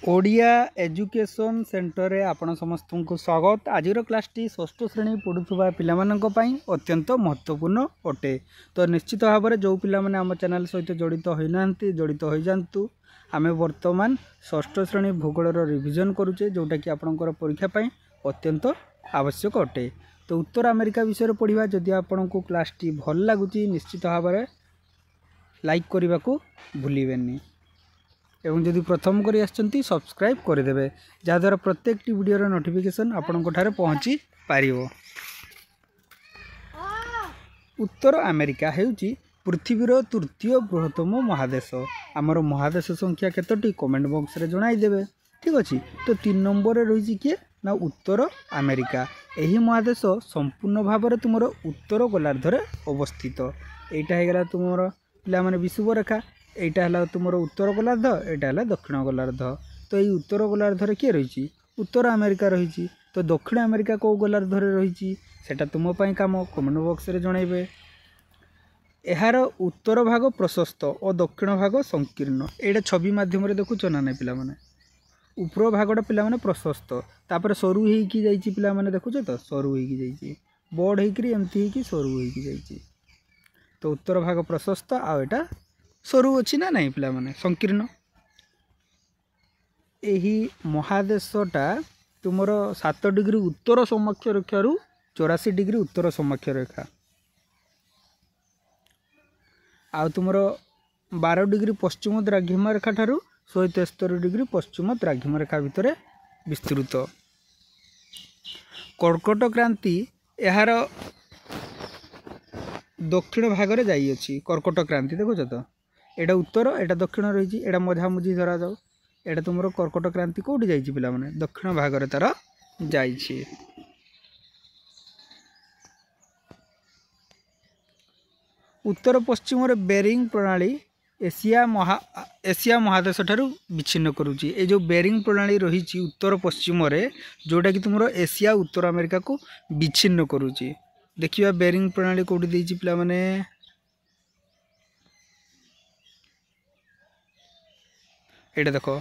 Odia education centre रे आपण समस्त को स्वागत। आज क्लास टी षष्ठ श्रेणी पढ़ुवा पाई अत्यंत महत्वपूर्ण अटे। तो निश्चित भाव में जो पिला माने आम चैनल सहित जड़ित होना जड़ित हो जातु। आम वर्तमान षष्ठ श्रेणी भूगोल रिविजन करुचे जोटा कि आपणकर परीक्षा पाई अत्यंत आवश्यक अटे। तो उत्तर अमेरिका विषय पढ़ा जदि आपण को क्लास टी भल लगुच निश्चित भाव में लाइक करने को भूलें एवं जदि प्रथम करी आछंती सब्सक्राइब करदेवे जहाद्वारा प्रत्येक वीडियो नोटिफिकेशन आपंक पहुँची पारिबो। उत्तर अमेरिका हेउची पृथ्वीर तृतीय बृहत्तम महादेश। आमर महादेश संख्या केतोटी कमेंट बॉक्स रे जणाई देबे। ठीक अच्छे। तो 3 नंबर रही किए ना उत्तर अमेरिका। यही महादेश संपूर्ण भाव में तुम उत्तर गोलार्धरे अवस्थित। यहाँ होगा तुम पे विषुव रेखा, यहाँ है तुम उत्तर गोलार्ध, यहाँ है दक्षिण गोलार्ध। तो ये उत्तर गोलार्धरे किए रही उत्तर अमेरिका रही। तो दक्षिण अमेरिका कौ गोलार्धरे रही सेटा तुम काम कमेंट बॉक्स रे जनइबे। यार उत्तर भाग प्रशस्त और दक्षिण भाग संकीर्ण। यहाँ छवि मध्यम देखुच ना ना पिला माने ऊपर भागटा पिला माने प्रशस्त तापर सरू होइकी जाइछि पिला माने देखुच तो सरू होइकी जाइछि बड़ होइकरी एमती होइकी सरू होइकी जाइछि। तो उत्तर भाग प्रशस्त आ एटा सरू अच्छी ना नहीं पिला माने संकीर्ण। यही महादेशटा तुमर 7 डिग्री उत्तर समक्ष रेखारू 84 डिग्री उत्तर समक्ष रेखा आ तुमर 12 डिग्री पश्चिम द्राघिमा रेखा ठारू 173 डिग्री पश्चिम द्राघिमा रेखा भितर विस्तृत। कर्कट क्रांति यार दक्षिण भाग में जाइए। कर्कट क्रांति देखुच तो एटा उत्तर एटा दक्षिण रही एटा मझामुझी धरा जाऊ। एटा तुम कर्कट क्रांति कौटी जाइए पिला माने दक्षिण भाग में तार जाइए। उत्तर पश्चिम रे बेरिंग प्रणाली एशिया महादेश ठारू विच्छिन्न करुची। ए जो बेरिंग प्रणाली रही उत्तर पश्चिम रे जोटा कि तुम एशिया उत्तर अमेरिका को विच्छिन्न करुची। देखिए बेरिंग प्रणाली कौटी देइछि पिला माने एटा देखो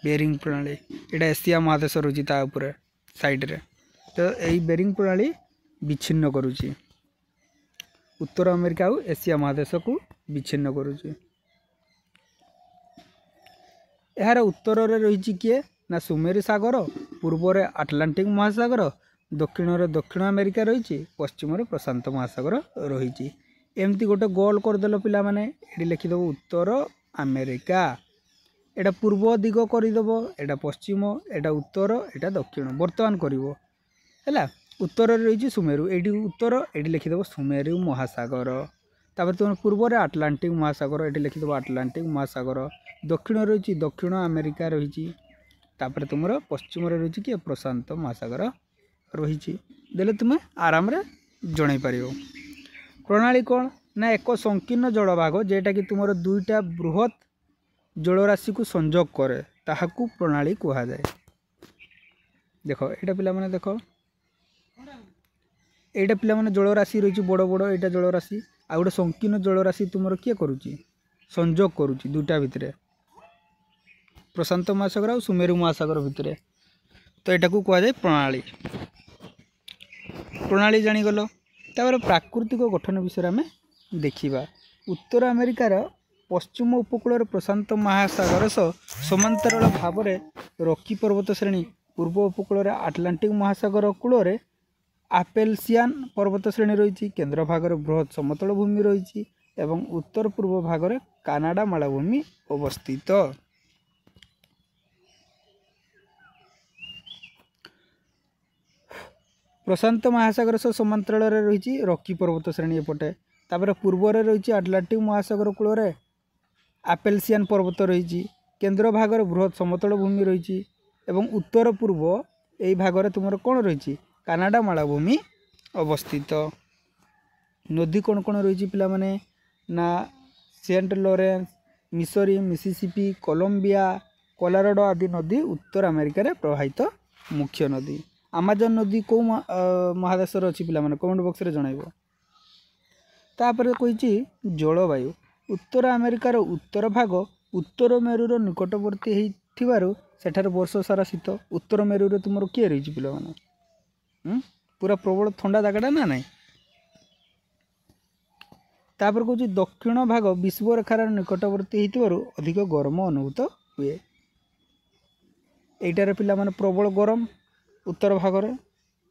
बेरिंग प्रणाली एटा एशिया महादेश रही ऊपर साइड रे। तो यही बेरिंग प्रणाली विच्छिन्न करुची उत्तर अमेरिका और एशिया महादेश को विच्छिन्न करुची। यार उत्तर रे रही किए ना सुमेरु सागर, पूर्व रे आटलांटिक महासागर, दक्षिण रे दक्षिण अमेरिका रही, पश्चिम रे प्रशांत महासागर रही। एमती गोटे गोल करदेल पिला माने एटी लिखिदेव उत्तर अमेरिका। एटा पूर्व दिग करदेव, एटा पश्चिम, एटा उत्तर, एटा दक्षिण बर्तमान करिवो हैला। उत्तर रे रही सुमेरु, एटी उत्तर एटी लिखिदेव सुमेरु महासागर। तापर तुम पूर्व रे आटलांटिक महासागर एटी लिखिदेव आटलांटिक महासागर। दक्षिण रही दक्षिण अमेरिका रही। तापर तुम पश्चिम रे रही कि प्रशांत महासागर रही। देले तुम आराम रे जणै पारियो। प्रणाली कौन ना एक संकीर्ण जलभाग जेटा कि तुम दुईटा बृहत जलराशि को संजोग करे ताहाकू प्रणाली कहा जाए। देखो एटा पिला माने देखो एटा पिला माने जलराशि रही बड़ बड़ एटा जलराशि आ गोटे संकीर्ण जलराशि तुम किए करुची संजोग करुची दुईटा भितर प्रशांत महासागर और सुमेरु महासागर भितर। तो यहाँ को कह जाए प्रणाली। प्रणाली जानीगल तापर प्राकृतिक गठन विषय आम देखा। उत्तर अमेरिकार पश्चिम उपकूल प्रशांत महासागर समांतराल भाव में रॉकी पर्वत श्रेणी, पूर्व उपकूल आटलांटिक महासागर कूल आपेल्सियान पर्वत श्रेणी रही, केंद्र भाग में बृहत समतल भूमि रही एवं उत्तर पूर्व भाग में कानाडा मालभूमि अवस्थित। प्रशांत महासागर समांतराल रही रॉकी पर्वत श्रेणी एपटे। तापर पूर्व रही आटलांटिक महासागर कूल आपेल्सियान पर्वत रही, केंद्र भाग में बृहत समतल भूमि रही एवं उत्तर पूर्व यही भाग में तुम कौन रही कानाडा मालभूमि अवस्थित। नदी कौन कौन रही पिला माने ना सेंट लॉरेंस, मिसरी, मिसिसिपी, कोलंबिया, कोलोराडो आदि नदी उत्तर अमेरिका रे प्रवाहित मुख्य नदी। आमाजन नदी कौ महादेश अच्छी पिला माने कमेंट बॉक्स रे जणाइबो। तापर कहिछि जलवायु उत्तर अमेरिकार उत्तर भाग उत्तर मेरुर निकटवर्ती थिबारु सेठार वर्ष सारा शीत उत्तर मेरु रे तुमर किए रही पिला माने पूरा प्रबल ठंडा जगटा ना ना तापर कहूँ दक्षिण भाग विषुवरेखार निकटवर्ती होइतिबारु अधिक गरम अनुभूत हुए एटार पिला माने प्रबल गरम उत्तर भाग रे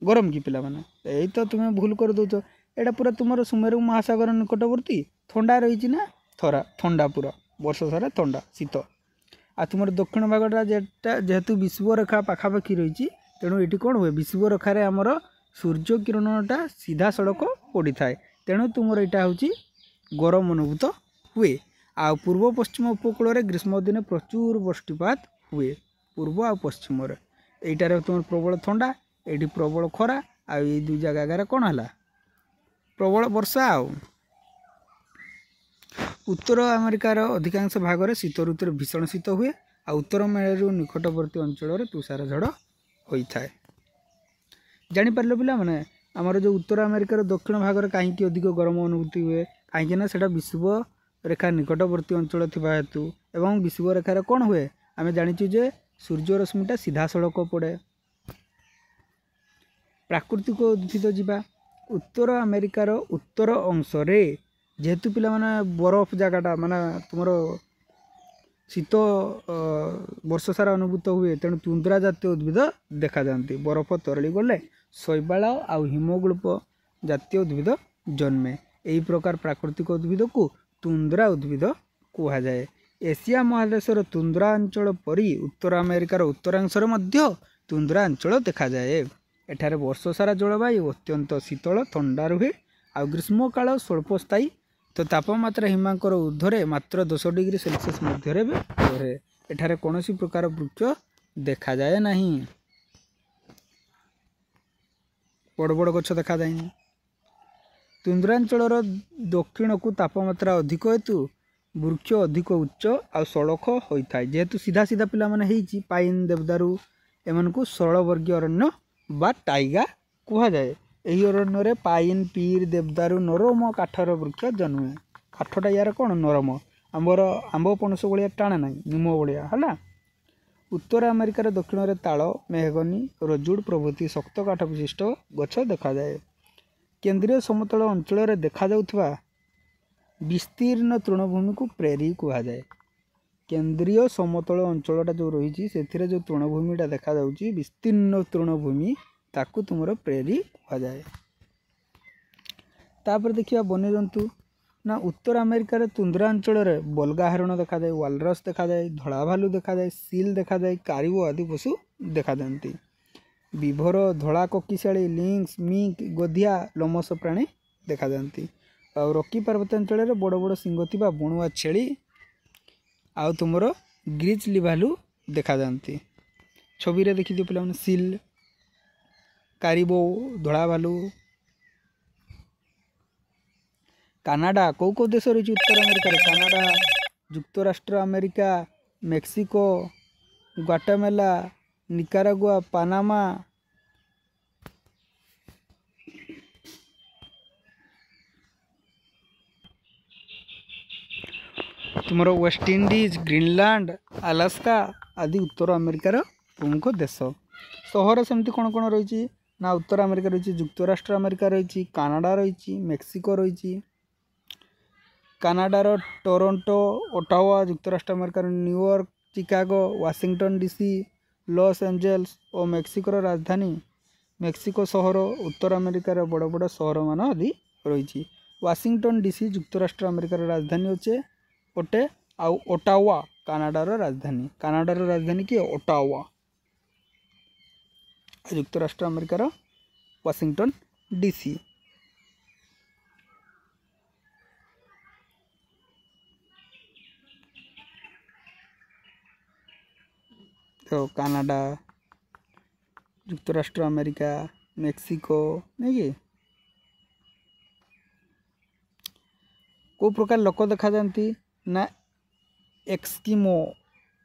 गरम कि पिला माने एई तो तुम भूल कर दउछ एटा पूरा तुमर सुमेरु महासागर निकटवर्ती ठंडा रही ना थरा ठंडा पूरा वर्ष सारा ठंडा शीत आ तुम दक्षिण भागटा जेटा जेहेतु विषुवरेखा पाखापाखि रही तेणु ये कौन हुए विषुवरेखार आमर सूर्य किरणटा सीधा सड़क पड़ी थाए तेणु तुमर यहाँ हूँ गरम अनुभूत हुए आ पूर्व पश्चिम उपकूल में ग्रीष्म दिन प्रचुर बृष्टिपात हुए पूर्व आ पश्चिम यहीटार तुम प्रबल ठंडा ये प्रबल खरा आ दुई जगह कौन है प्रबल वर्षा आउ उत्तर अमेरिकार अधिकांश भाग में शीत ऋतु भीषण शीत हुए आ उत्तर मेरु निकटवर्ती अंचल तुषार झड़ होता है जापार पिला माने आमर जो उत्तर अमेरिकार दक्षिण भाग में कहीं अधिक गरम अनुभूति हुए कहीं से विषुव रेखा निकटवर्ती अंचल थी हेतु एवं विषुव रेखार कौन हुए आम जाचु जे सूर्य रश्मिटा सीधा सड़क पड़े प्राकृतिक उद्भिद जीवा उत्तर अमेरिकार उत्तर अंश जेहेतु पिला माने बरफ जगटा माने तुमर शीत वर्ष सारा अनुभूत हुए तेणु तुंद्रा जातीय उद्भिद देखा जाती बरफ तरली गले शैवाल आ हिमोग्लोप जातीय उद्भिद जन्मे यही प्रकार प्राकृतिक उद्भिद को तुंद्रा उद्भिद कह जाए एशिया महादेशर तुंद्रा अंचल परी उत्तर अमेरिकार उत्तरांश तुंद्रा अंचल देखा जाए एठारे वर्ष सारा जलवायु अत्यंत शीतल ठंडा रुहे आ ग्रीष्म काल स्वल्पस्थायी तो तापमात्रा हिमांकर ऊर्ध्वे मात्र 10 डिग्री सेल्सियस मध्य रहे एठारे कौन प्रकार वृक्ष देखा जाए नहीं बड़ बड़ गछ देखा जाए तुंद्रांचल दक्षिण को तापमात्रा अधिक हेतु वृक्ष अधिक उच्च आ सड़क होता है जेहेतु सीधा सीधा पिला माने हेची पाइन देवदारू एमन को सरल वर्गीय अरण्य बा टाइगा कह जाए यही अरण्य पाइन पीर देवदारू नरम काठर वृक्ष जन्मे काठटा यार कौन नरम आंबर आंब पणस भाया टाणे ना निम भाया है उत्तर अमेरिकार दक्षिण में ताल मेहगनी रजुड़ प्रभृति शक्त काठ विशिष्ट गछ देखा जाए केंद्रीय समतल अंचल देखा जाउथबा विस्तीर्ण तृणभूमि को प्रेरी कह जाए केंद्रीय समतल अंचलटा जो रही से जो तृणभूमिटा देखा जाउची विस्तीर्ण तृणभूमि ताकू तुमर प्रेरी कह जाए तापर देखिए वन्यजंतु ना उत्तर अमेरिकार तुंद्रा अंचल बलगा हरण देखा जाए वालरस देखा जाए धड़ा भालू देखा जाए सील देखा जाए कारिबो आदि पशु देखा जाती विभर धड़ा कोकिशाड़ी लिंक्स मिंक गधिया लोमस प्राणी देखा जाती और रॉकी पर्वतांचल बड़ बड़ सिंह थिबा बणुआ छेली आउ तुमर ग्रीजली भालू देखा जाती छवि रे देखि दियो पिला सील कारिबो धड़ा भालू कानाडा कौ कौ देश रही उत्तर अमेरिका कानाडा युक्तराष्ट्र America Mexico Guatemala Nicaragua Panama तुमर वेस्ट इंडीज ग्रीनलैंड अलास्का आदि उत्तर अमेरिकार प्रमुख देश सहर सेमती कौन कौन रही ना उत्तर अमेरिका रही युक्तराष्ट्र अमेरिका रही कानाडा रही मेक्सिको रही कानाडार टोरंटो ओटावा युक्तराष्ट्र अमेरिकार New York Chicago Washington DC Los Angeles और मेक्सिकोर राजधानी मेक्सिको सहर उत्तर अमेरिकार बड़ बड़ सहर मान आदि रही वाशिंगटन डीसी युक्तराष्ट्र अमेरिकार राजधानी अच्छे ओटे आउ ओटावा कानाडार राजधानी किए ओटावा युक्तराष्ट्र अमेरिकार वाशिंगटन डीसी तो कानाडा युक्तराष्ट्र अमेरिका मेक्सिको नहीं कि को प्रकार लोक देखा जाती ना एक्सकिमो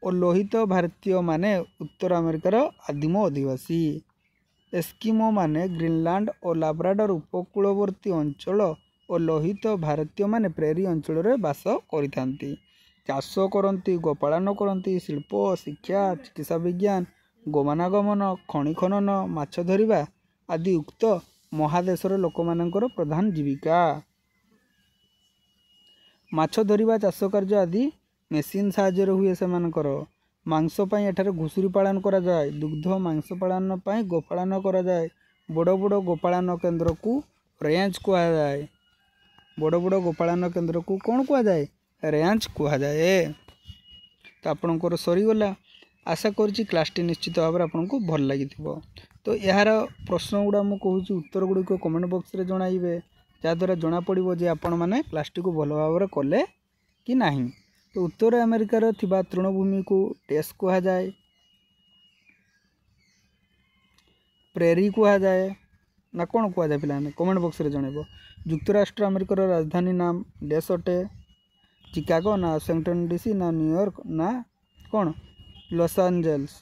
और लोहित भारतीय माने उत्तर अमेरिकार आदिम अधिवासी एस्किमो माने ग्रीनलैंड और लाब्राडोर उपकूलवर्ती अंचल और लोहित भारतीय माने प्रेरी अंचल रे बास करिथांती ଚାଷ କରନ୍ତି, ଗୋପାଳନ କରନ୍ତି, ଶିଳ୍ପ, ଶିକ୍ଷା, ଚିକିତ୍ସା ବିଜ୍ଞାନ, ଗମନାଗମନ, ଖଣି ଖନନ, ମାଛ ଧରିବା ଆଦି ଉକ୍ତ ମହାଦେଶର ଲୋକମାନଙ୍କର ପ୍ରଧାନ ଜୀବିକା। ମାଛ ଧରିବା, ଚାଷ କାର୍ଯ୍ୟ ଆଦି ମେସିନ୍ ସାହାଯ୍ୟରେ ହୁଏ ସେମାନଙ୍କର। ମାଂସ ପାଇଁ ଏଠାରେ ଘୁଷୁରୀ ପାଳନ କରାଯାଏ। ଦୁଗ୍ଧ ମାଂସ ପାଳନ ପାଇଁ ଗୋପାଳନ କରାଯାଏ। ବଡ଼ ବଡ଼ ଗୋପାଳନ କେନ୍ଦ୍ରକୁ ରେଞ୍ଜ କୁହାଯାଏ। ବଡ଼ ବଡ଼ ଗୋପାଳନ କେନ୍ଦ୍ରକୁ କ'ଣ କୁହାଯାଏ? ରେଞ୍ଜ କୁହାଯାଏ। ତ ଆପଣଙ୍କର ସରିଗଲା। ଆଶା କରୁଛି କ୍ଲାସ୍ଟି ନିଶ୍ଚିତ ଭାବରେ ଆପଣଙ୍କୁ ଭଲ ଲାଗିଥିବ। ତ ଏହାର ପ୍ରଶ୍ନ ଗୁଡ଼ା ମୁଁ କହୁଛି ଉତ୍ତର ଗୁଡ଼ିକ କମେଣ୍ଟ ବକ୍ସରେ ଜଣାଇବେ, ଯାହାଦ୍ୱାରା ଜଣାପଡ଼ିବ ଯେ ଆପଣମାନେ କ୍ଲାସ୍ଟିକୁ ଭଲ ଭାବରେ କଲେ କି ନାହିଁ। ତ ଉତ୍ତର ଆମେରିକାର ଥିବା ତୃଣଭୂମିକୁ ଟେସ୍ କୁହାଯାଏ, ପ୍ରେରି କୁହାଯାଏ ନା କ'ଣ କୁହାଯାଏ ପିଲାମାନେ କମେଣ୍ଟ ବକ୍ସରେ ଜଣାଇବ। ଯୁକ୍ତରାଷ୍ଟ୍ର ଆମେରିକାର ରାଜଧାନୀ ନାମ ଡେସ୍ ଅଟେ? ଚିକାଗୋ ନା ୱାଶିଂଟନ ଡିସି ନା ନ୍ୟୁୟର୍କ ନା କ'ଣ ଲସ୍ ଆଞ୍ଜେଲସ୍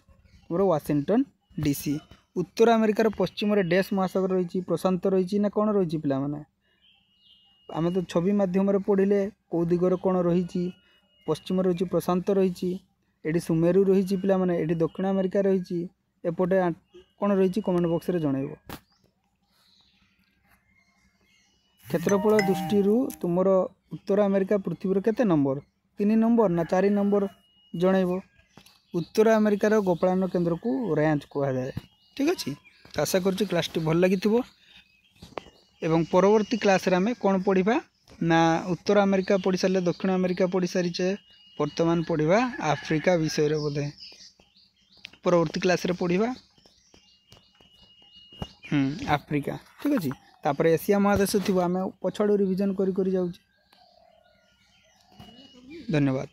ଆମର ୱାଶିଂଟନ ଡିସି। ଉତ୍ତର ଆମେରିକାର ପଶ୍ଚିମରେ ଡେସ୍ ମହାସାଗର ରହିଛି, ପ୍ରଶାନ୍ତ ରହିଛି ନା କ'ଣ ରହିଛି ପିଲାମାନେ? ଆମେ ତ ଛବି ମାଧ୍ୟମରେ ପଢ଼ିଲେ କେଉଁ ଦିଗରେ କ'ଣ ରହିଛି। ପଶ୍ଚିମରେ ରହିଛି ପ୍ରଶାନ୍ତ ରହିଛି, ଏଠି ସୁମେରୁ ରହିଛି ପିଲାମାନେ, ଏଠି ଦକ୍ଷିଣ ଆମେରିକା ରହିଛି, ଏପଟେ କ'ଣ ରହିଛି କମେଣ୍ଟ ବକ୍ସରେ ଜଣାଇବ। କ୍ଷେତ୍ରଫଳ ଦୃଷ୍ଟିରୁ ତୁମର ଉତ୍ତର ଆମେରିକା ପୃଥିବୀର କେତେ ନମ୍ବର? 3 ନମ୍ବର ନା 4 ନମ୍ବର ଜଣାଇବ। ଉତ୍ତର ଆମେରିକାର ଗୋପାଳନ କେନ୍ଦ୍ରକୁ ରେଞ୍ଜ କୁହାଯାଏ। ଠିକ୍ ଅଛି। ଆଶା କରୁଛି କ୍ଲାସ୍ଟି ଭଲ ଲାଗିଥିବ ଏବଂ ପରବର୍ତ୍ତୀ କ୍ଲାସ୍ରେ ଆମେ କ'ଣ ପଢ଼ିବା ନା ଉତ୍ତର ଆମେରିକା ପଢ଼ି ସାରିଲେ ଦକ୍ଷିଣ ଆମେରିକା ପଢ଼ି ସାରିଛେ, ବର୍ତ୍ତମାନ ପଢ଼ିବା ଆଫ୍ରିକା ବିଷୟରେ ବୋଧେ ପରବର୍ତ୍ତୀ କ୍ଲାସ୍ରେ ପଢ଼ିବା ଆଫ୍ରିକା। ଠିକ୍ ଅଛି। ତାପରେ ଏସିଆ ମହାଦେଶ ଥିବ, ଆମେ ପଛଆଡ଼ୁ ରିଭିଜନ୍ କରି ଯାଉଛି। ଧନ୍ୟବାଦ।